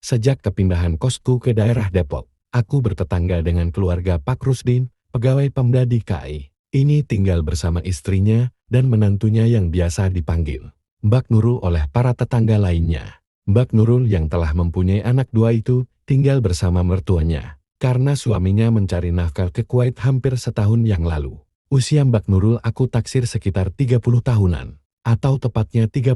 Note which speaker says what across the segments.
Speaker 1: Sejak kepindahan kosku ke daerah Depok, aku bertetangga dengan keluarga Pak Rusdin, pegawai Pemda DKI. Ini tinggal bersama istrinya dan menantunya yang biasa dipanggil Mbak Nurul oleh para tetangga lainnya. Mbak Nurul yang telah mempunyai anak dua itu tinggal bersama mertuanya, karena suaminya mencari nafkah ke Kuwait hampir setahun yang lalu. Usia Mbak Nurul aku taksir sekitar 30 tahunan, atau tepatnya 31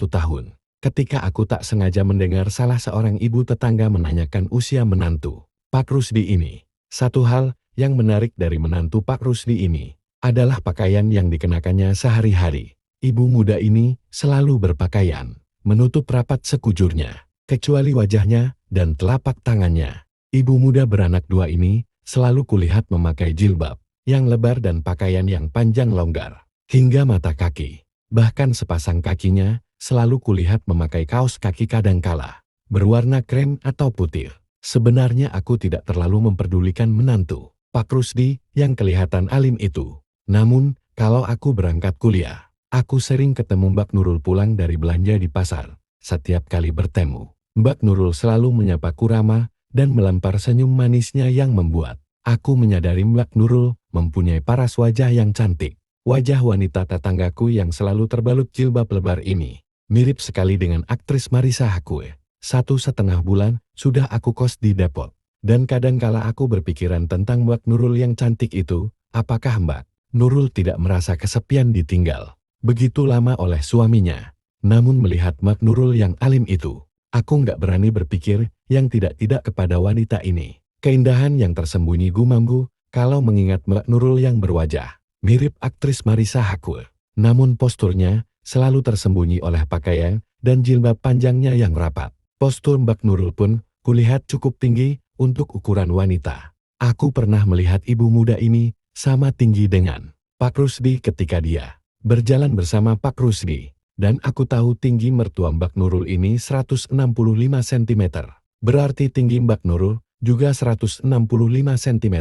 Speaker 1: tahun. Ketika aku tak sengaja mendengar salah seorang ibu tetangga menanyakan usia menantu Pak Rusdi ini. Satu hal yang menarik dari menantu Pak Rusdi ini adalah pakaian yang dikenakannya sehari-hari. Ibu muda ini selalu berpakaian menutup rapat sekujurnya, kecuali wajahnya dan telapak tangannya. Ibu muda beranak dua ini selalu kulihat memakai jilbab yang lebar dan pakaian yang panjang longgar hingga mata kaki. Bahkan sepasang kakinya selalu kulihat memakai kaos kaki kadangkala berwarna krem atau putih. Sebenarnya aku tidak terlalu memperdulikan menantu Pak Rusdi yang kelihatan alim itu. Namun, kalau aku berangkat kuliah, aku sering ketemu Mbak Nurul pulang dari belanja di pasar. Setiap kali bertemu, Mbak Nurul selalu menyapaku ramah dan melempar senyum manisnya yang membuat aku menyadari Mbak Nurul mempunyai paras wajah yang cantik. Wajah wanita tetanggaku yang selalu terbalut jilbab lebar ini mirip sekali dengan aktris Marissa Haque. 1,5 bulan sudah aku kos di Depok, dan kadangkala aku berpikiran tentang Mbak Nurul yang cantik itu. Apakah Mbak Nurul tidak merasa kesepian ditinggal begitu lama oleh suaminya? Namun melihat Mbak Nurul yang alim itu, aku nggak berani berpikir yang tidak-tidak kepada wanita ini. Keindahan yang tersembunyi gumamku kalau mengingat Mbak Nurul yang berwajah mirip aktris Marissa Haque. Namun posturnya selalu tersembunyi oleh pakaian dan jilbab panjangnya yang rapat. Postur Mbak Nurul pun kulihat cukup tinggi untuk ukuran wanita. Aku pernah melihat ibu muda ini sama tinggi dengan Pak Rusdi ketika dia berjalan bersama Pak Rusdi. Dan aku tahu tinggi mertua Mbak Nurul ini 165 cm. Berarti tinggi Mbak Nurul juga 165 cm.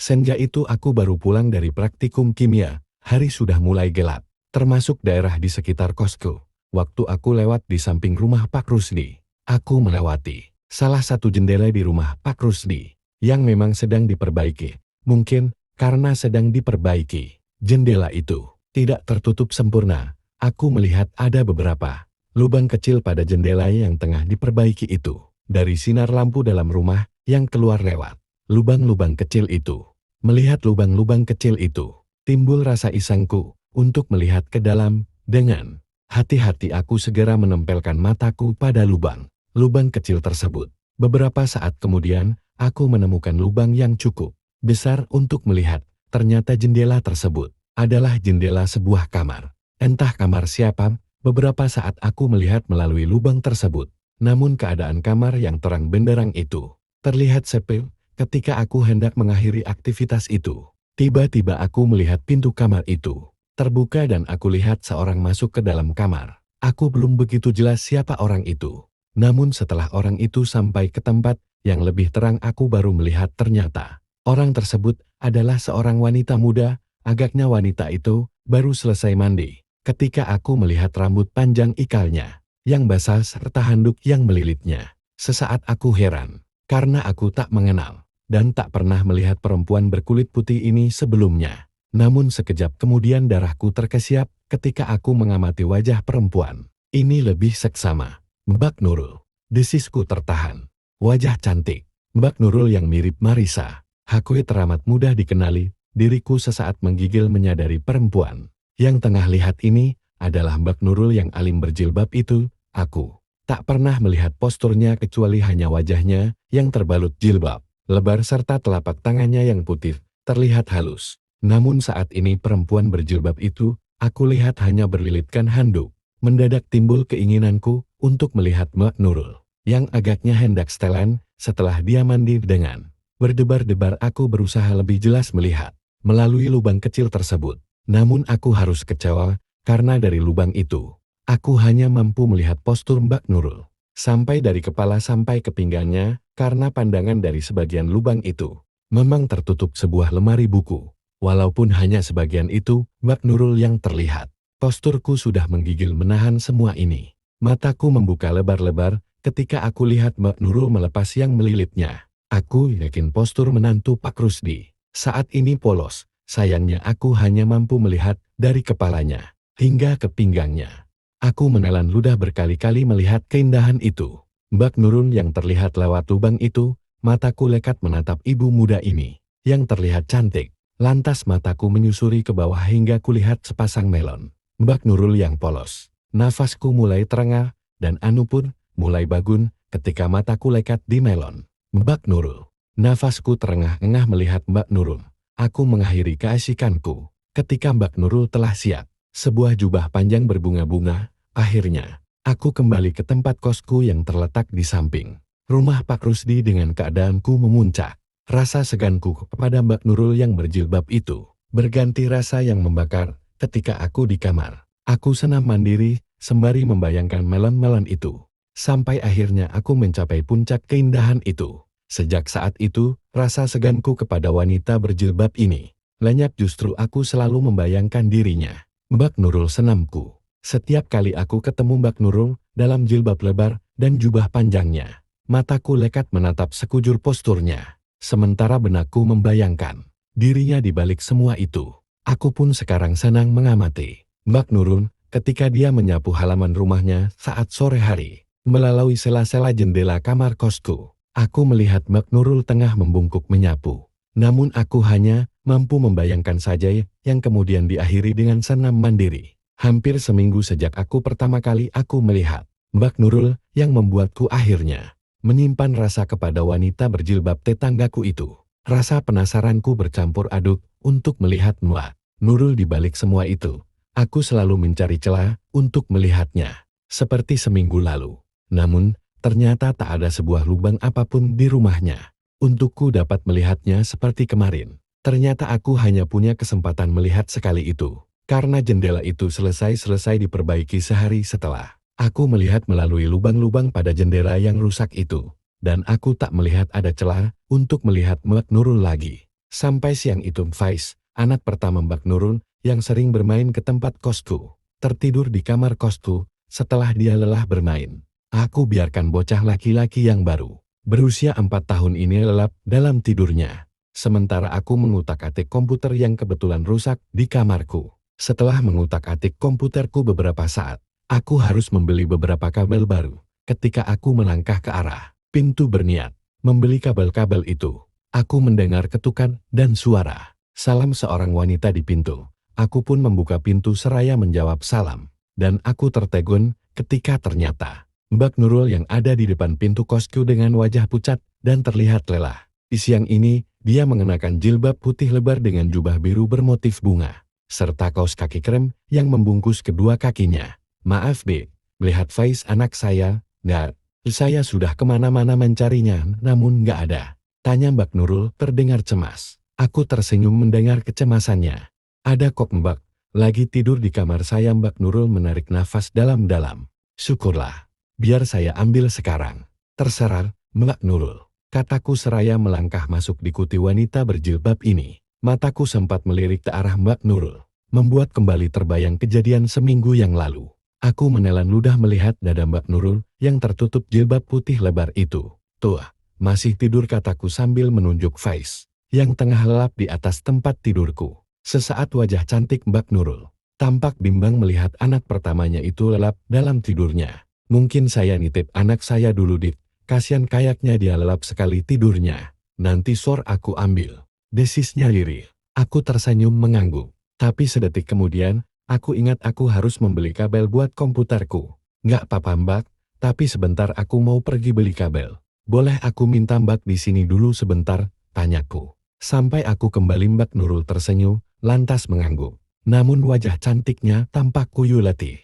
Speaker 1: Senja itu aku baru pulang dari praktikum kimia. Hari sudah mulai gelap, termasuk daerah di sekitar kosku. Waktu aku lewat di samping rumah Pak Rusdi, aku melewati salah satu jendela di rumah Pak Rusdi yang memang sedang diperbaiki. Mungkin karena sedang diperbaiki, jendela itu tidak tertutup sempurna. Aku melihat ada beberapa lubang kecil pada jendela yang tengah diperbaiki itu. Dari sinar lampu dalam rumah yang keluar lewat lubang-lubang kecil itu. Melihat lubang-lubang kecil itu, timbul rasa isengku untuk melihat ke dalam. Dengan hati-hati aku segera menempelkan mataku pada lubang kecil tersebut. Beberapa saat kemudian, aku menemukan lubang yang cukup besar untuk melihat. Ternyata jendela tersebut adalah jendela sebuah kamar. Entah kamar siapa, beberapa saat aku melihat melalui lubang tersebut. Namun keadaan kamar yang terang benderang itu terlihat sepi. Ketika aku hendak mengakhiri aktivitas itu, tiba-tiba aku melihat pintu kamar itu terbuka dan aku lihat seorang masuk ke dalam kamar. Aku belum begitu jelas siapa orang itu. Namun setelah orang itu sampai ke tempat yang lebih terang, aku baru melihat ternyata orang tersebut adalah seorang wanita muda. Agaknya wanita itu baru selesai mandi. Ketika aku melihat rambut panjang ikalnya yang basah serta handuk yang melilitnya, sesaat aku heran karena aku tak mengenal dan tak pernah melihat perempuan berkulit putih ini sebelumnya. Namun sekejap kemudian darahku terkesiap ketika aku mengamati wajah perempuan ini lebih seksama. Mbak Nurul, desisku tertahan. Wajah cantik Mbak Nurul yang mirip Marissa Haque teramat mudah dikenali. Diriku sesaat menggigil menyadari perempuan yang tengah lihat ini adalah Mbak Nurul yang alim berjilbab itu. Aku tak pernah melihat posturnya kecuali hanya wajahnya yang terbalut jilbab lebar serta telapak tangannya yang putih terlihat halus. Namun saat ini perempuan berjilbab itu aku lihat hanya berlilitkan handuk. Mendadak timbul keinginanku untuk melihat Mbak Nurul yang agaknya hendak setelan setelah dia mandi. Dengan berdebar-debar aku berusaha lebih jelas melihat melalui lubang kecil tersebut. Namun aku harus kecewa karena dari lubang itu aku hanya mampu melihat postur Mbak Nurul sampai dari kepala sampai ke pinggangnya, karena pandangan dari sebagian lubang itu memang tertutup sebuah lemari buku. Walaupun hanya sebagian itu Mbak Nurul yang terlihat. Posturku sudah menggigil menahan semua ini. Mataku membuka lebar-lebar ketika aku lihat Mbak Nurul melepas yang melilitnya. Aku yakin postur menantu Pak Rusdi saat ini polos. Sayangnya aku hanya mampu melihat dari kepalanya hingga ke pinggangnya. Aku menelan ludah berkali-kali melihat keindahan itu. Mbak Nurul yang terlihat lewat lubang itu, mataku lekat menatap ibu muda ini yang terlihat cantik. Lantas mataku menyusuri ke bawah hingga kulihat sepasang melon Mbak Nurul yang polos. Nafasku mulai terengah dan anu pun mulai bagun ketika mataku lekat di melon Mbak Nurul. Nafasku terengah-engah melihat Mbak Nurul. Aku mengakhiri keasikanku ketika Mbak Nurul telah siap. Sebuah jubah panjang berbunga-bunga. Akhirnya, aku kembali ke tempat kosku yang terletak di samping rumah Pak Rusdi dengan keadaanku memuncak. Rasa seganku kepada Mbak Nurul yang berjilbab itu berganti rasa yang membakar ketika aku di kamar. Aku senam mandiri sembari membayangkan melon-melon itu. Sampai akhirnya aku mencapai puncak keindahan itu. Sejak saat itu, rasa seganku kepada wanita berjilbab ini lenyap. Justru aku selalu membayangkan dirinya, Mbak Nurul senamku. Setiap kali aku ketemu Mbak Nurul dalam jilbab lebar dan jubah panjangnya, mataku lekat menatap sekujur posturnya. Sementara benakku membayangkan dirinya di balik semua itu. Aku pun sekarang senang mengamati Mbak Nurul ketika dia menyapu halaman rumahnya saat sore hari. Melalui sela-sela jendela kamar kosku, aku melihat Mbak Nurul tengah membungkuk menyapu. Namun aku hanya mampu membayangkan saja yang kemudian diakhiri dengan senam mandiri. Hampir seminggu sejak aku pertama kali aku melihat Mbak Nurul yang membuatku akhirnya menyimpan rasa kepada wanita berjilbab tetanggaku itu. Rasa penasaranku bercampur aduk untuk melihat Mbak Nurul di balik semua itu. Aku selalu mencari celah untuk melihatnya, seperti seminggu lalu. Namun, ternyata tak ada sebuah lubang apapun di rumahnya untukku dapat melihatnya seperti kemarin. Ternyata aku hanya punya kesempatan melihat sekali itu, karena jendela itu selesai diperbaiki sehari setelah. Aku melihat melalui lubang-lubang pada jendela yang rusak itu, dan aku tak melihat ada celah untuk melihat Mbak Nurul lagi. Sampai siang itu Faiz, anak pertama Mbak Nurul, yang sering bermain ke tempat kosku, tertidur di kamar kosku setelah dia lelah bermain. Aku biarkan bocah laki-laki yang baru berusia 4 tahun ini lelap dalam tidurnya. Sementara aku mengutak-atik komputer yang kebetulan rusak di kamarku. Setelah mengutak-atik komputerku beberapa saat, aku harus membeli beberapa kabel baru. Ketika aku melangkah ke arah pintu berniat membeli kabel-kabel itu, aku mendengar ketukan dan suara salam seorang wanita di pintu. Aku pun membuka pintu seraya menjawab salam. Dan aku tertegun ketika ternyata Mbak Nurul yang ada di depan pintu kosku dengan wajah pucat dan terlihat lelah. Di siang ini, dia mengenakan jilbab putih lebar dengan jubah biru bermotif bunga, serta kaos kaki krem yang membungkus kedua kakinya. Maaf B, melihat Faiz anak saya, nggak, saya sudah kemana-mana mencarinya, namun nggak ada. Tanya Mbak Nurul terdengar cemas. Aku tersenyum mendengar kecemasannya. Ada kok Mbak, lagi tidur di kamar saya. Mbak Nurul menarik nafas dalam-dalam. Syukurlah. Biar saya ambil sekarang. Terserah, Mbak Nurul. Kataku seraya melangkah masuk diikuti wanita berjilbab ini. Mataku sempat melirik ke arah Mbak Nurul, membuat kembali terbayang kejadian seminggu yang lalu. Aku menelan ludah melihat dada Mbak Nurul yang tertutup jilbab putih lebar itu. Tuh, masih tidur, kataku sambil menunjuk Faiz yang tengah lelap di atas tempat tidurku. Sesaat wajah cantik Mbak Nurul tampak bimbang melihat anak pertamanya itu lelap dalam tidurnya. Mungkin saya nitip anak saya dulu Dik, kasihan kayaknya dia lelap sekali tidurnya. Nanti sore aku ambil. Desisnya lirih. Aku tersenyum mengangguk. Tapi sedetik kemudian, aku ingat aku harus membeli kabel buat komputerku. Nggak apa-apa Mbak, tapi sebentar aku mau pergi beli kabel. Boleh aku minta Mbak di sini dulu sebentar, tanyaku. Sampai aku kembali. Mbak Nurul tersenyum, lantas mengangguk. Namun wajah cantiknya tampak kuyu letih.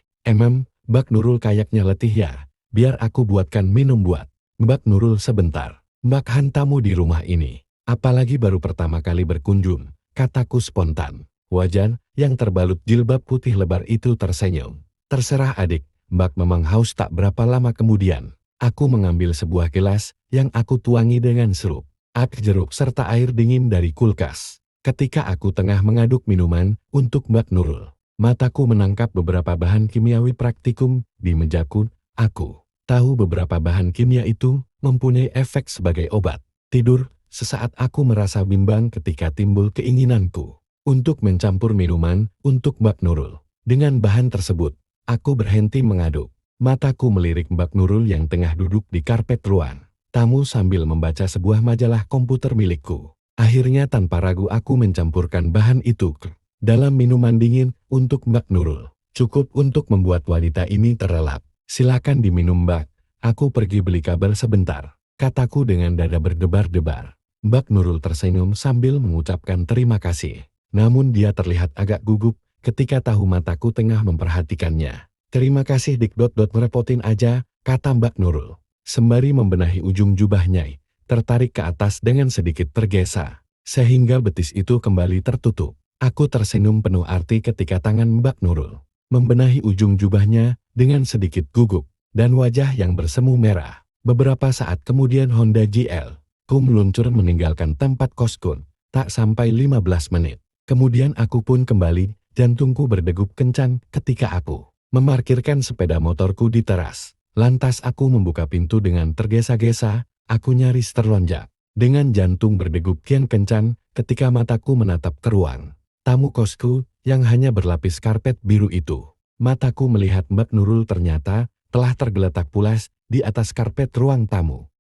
Speaker 1: Mbak Nurul kayaknya letih ya, biar aku buatkan minum buat Mbak Nurul sebentar. Mbak hantamu di rumah ini, apalagi baru pertama kali berkunjung, kataku spontan. Wajah yang terbalut jilbab putih lebar itu tersenyum. Terserah adik, Mbak memang haus. Tak berapa lama kemudian, aku mengambil sebuah gelas yang aku tuangi dengan sirup, jeruk serta air dingin dari kulkas. Ketika aku tengah mengaduk minuman untuk Mbak Nurul, mataku menangkap beberapa bahan kimiawi praktikum di mejaku. Aku Tahu beberapa bahan kimia itu mempunyai efek sebagai obat tidur. Sesaat aku merasa bimbang ketika timbul keinginanku untuk mencampur minuman untuk Mbak Nurul. Dengan bahan tersebut, aku berhenti mengaduk. Mataku melirik Mbak Nurul yang tengah duduk di karpet ruang tamu sambil membaca sebuah majalah komputer milikku. Akhirnya tanpa ragu aku mencampurkan bahan itu ke dalam minuman dingin untuk Mbak Nurul. Cukup untuk membuat wanita ini terlelap. Silakan diminum Mbak, aku pergi beli kabel sebentar, kataku dengan dada berdebar-debar. Mbak Nurul tersenyum sambil mengucapkan terima kasih. Namun dia terlihat agak gugup ketika tahu mataku tengah memperhatikannya. Terima kasih dik ngerepotin aja, kata Mbak Nurul. Sembari membenahi ujung jubahnya, tertarik ke atas dengan sedikit tergesa, sehingga betis itu kembali tertutup. Aku tersenyum penuh arti ketika tangan Mbak Nurul membenahi ujung jubahnya dengan sedikit gugup dan wajah yang bersemu merah. Beberapa saat kemudian Honda GL ku meluncur meninggalkan tempat kosku. Tak sampai 15 menit. Kemudian aku pun kembali, jantungku berdegup kencang ketika aku memarkirkan sepeda motorku di teras. Lantas aku membuka pintu dengan tergesa-gesa, aku nyaris terlonjak. Dengan jantung berdegup kian kencang ketika mataku menatap ke ruang tamu kosku yang hanya berlapis karpet biru itu. Mataku melihat Mbak Nurul ternyata telah tergeletak pulas di atas karpet ruang tamu.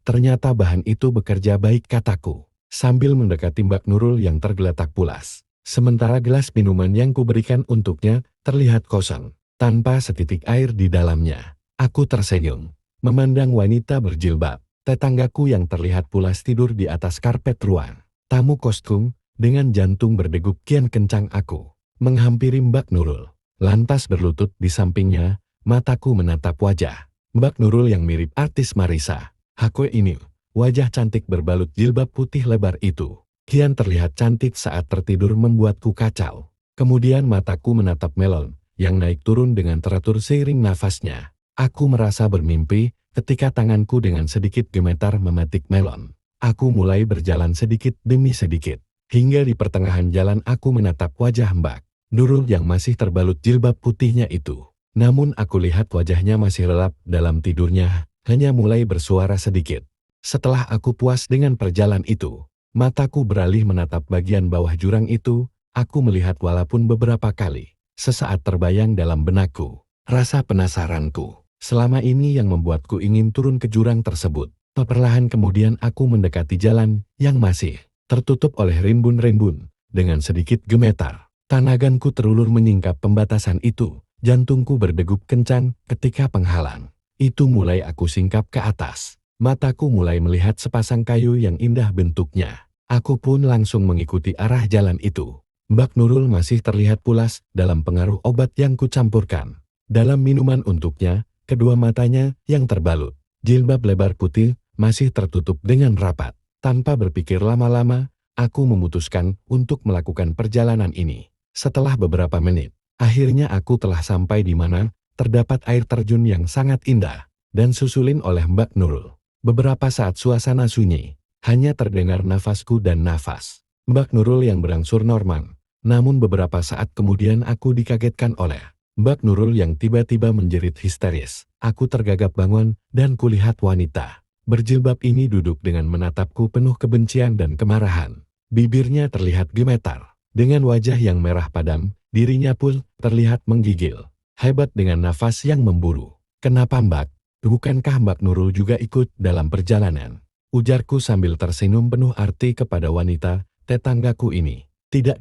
Speaker 1: Ternyata bahan itu bekerja baik, kataku, sambil mendekati Mbak Nurul yang tergeletak pulas. Sementara gelas minuman yang kuberikan untuknya terlihat kosong, tanpa setitik air di dalamnya. Aku tersenyum, memandang wanita berjilbab, tetanggaku yang terlihat pulas tidur di atas karpet ruang tamu kostum. Dengan jantung berdegup kian kencang aku menghampiri Mbak Nurul. Lantas berlutut di sampingnya, mataku menatap wajah Mbak Nurul yang mirip artis Marisa. Hakwe ini, wajah cantik berbalut jilbab putih lebar itu, kian terlihat cantik saat tertidur membuatku kacau. Kemudian mataku menatap melon, yang naik turun dengan teratur seiring nafasnya. Aku merasa bermimpi ketika tanganku dengan sedikit gemetar memetik melon. Aku mulai berjalan sedikit demi sedikit. Hingga di pertengahan jalan aku menatap wajah Mbak Nurul yang masih terbalut jilbab putihnya itu. Namun aku lihat wajahnya masih lelap dalam tidurnya, hanya mulai bersuara sedikit. Setelah aku puas dengan perjalanan itu, mataku beralih menatap bagian bawah jurang itu. Aku melihat walaupun beberapa kali. Sesaat terbayang dalam benakku rasa penasaranku selama ini yang membuatku ingin turun ke jurang tersebut. Perlahan kemudian aku mendekati jalan yang masih tertutup oleh rimbun-rimbun. Dengan sedikit gemetar, tanaganku terulur menyingkap pembatasan itu. Jantungku berdegup kencang ketika penghalang itu mulai aku singkap ke atas. Mataku mulai melihat sepasang kayu yang indah bentuknya. Aku pun langsung mengikuti arah jalan itu. Mbak Nurul masih terlihat pulas dalam pengaruh obat yang kucampurkan dalam minuman untuknya. Kedua matanya yang terbalut jilbab lebar putih masih tertutup dengan rapat. Tanpa berpikir lama-lama, aku memutuskan untuk melakukan perjalanan ini. Setelah beberapa menit, akhirnya aku telah sampai di mana terdapat air terjun yang sangat indah dan susulin oleh Mbak Nurul. Beberapa saat suasana sunyi, hanya terdengar nafasku dan nafas Mbak Nurul yang berangsur normal. Namun beberapa saat kemudian aku dikagetkan oleh Mbak Nurul yang tiba-tiba menjerit histeris. Aku tergagap bangun dan kulihat wanita berjilbab ini duduk dengan menatapku penuh kebencian dan kemarahan. Bibirnya terlihat gemetar. Dengan wajah yang merah padam, dirinya pun terlihat menggigil. Hebat dengan nafas yang memburu. Kenapa Mbak? Bukankah Mbak Nurul juga ikut dalam perjalanan? Ujarku sambil tersenyum penuh arti kepada wanita tetanggaku ini. Tidak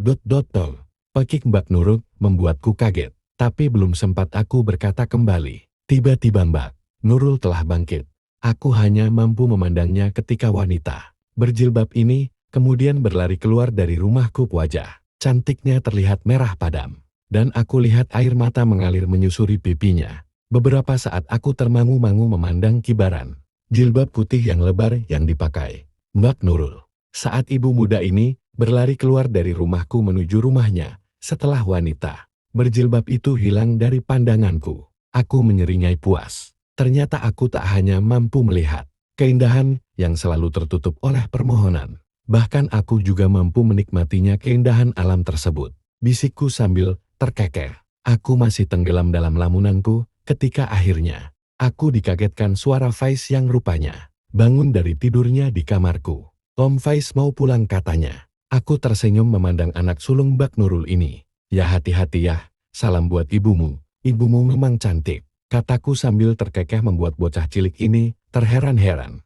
Speaker 1: Pekik Mbak Nurul membuatku kaget. Tapi belum sempat aku berkata kembali. Tiba-tiba Mbak Nurul telah bangkit. Aku hanya mampu memandangnya ketika wanita berjilbab ini kemudian berlari keluar dari rumahku. Wajah cantiknya terlihat merah padam, dan aku lihat air mata mengalir menyusuri pipinya. Beberapa saat aku termangu-mangu memandang kibaran jilbab putih yang lebar yang dipakai Mbak Nurul. Saat ibu muda ini berlari keluar dari rumahku menuju rumahnya, setelah wanita berjilbab itu hilang dari pandanganku, aku menyeringai puas. Ternyata aku tak hanya mampu melihat keindahan yang selalu tertutup oleh permohonan. Bahkan aku juga mampu menikmatinya keindahan alam tersebut. Bisikku sambil terkekeh. Aku masih tenggelam dalam lamunanku ketika akhirnya Aku dikagetkan suara Faiz yang rupanya bangun dari tidurnya di kamarku. Om Faiz mau pulang katanya. Aku tersenyum memandang anak sulung Bak Nurul ini. Ya hati-hati ya, salam buat ibumu. Ibumu memang cantik, kataku sambil terkekeh membuat bocah cilik ini terheran-heran.